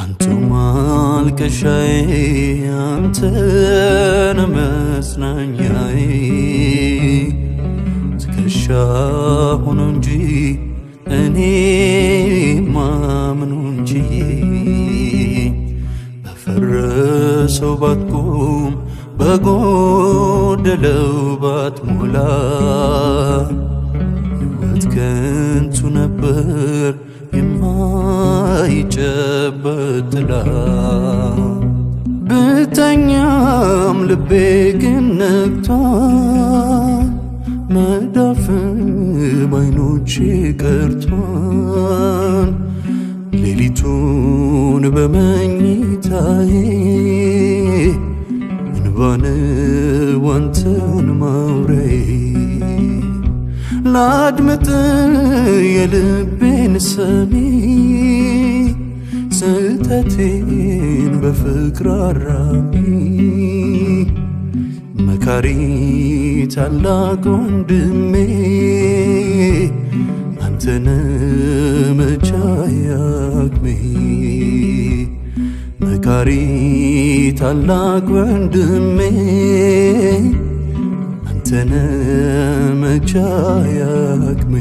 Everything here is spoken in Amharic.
አንተ ማልቀሻዬ አንተነ መጽናኛዬ ትከሻ ሆኖ እንጂ እኔ ማምኑ እንጂ በፈረሰው ባትቆም በጎደለው ባትሞላ ሕይወት ከንቱ ነበር የማይጨበጥ ጥላ ብተኛም ልቤ ግን ነቅቷል መዳፍ በዓይኖቼ ቀርቷል ሌሊቱን በመኝታዬ እንባን ዋንተን ማውራዬ ላድምጥ የልቤን ሰሚ ስህተቴን በፍቅር አራሚ መካሪ ታላቅ ወንድሜ አንተነ መቻዬ አቅሜ መካሪ ታላቅ ወንድሜ አንተነ መቻዬ አቅሜ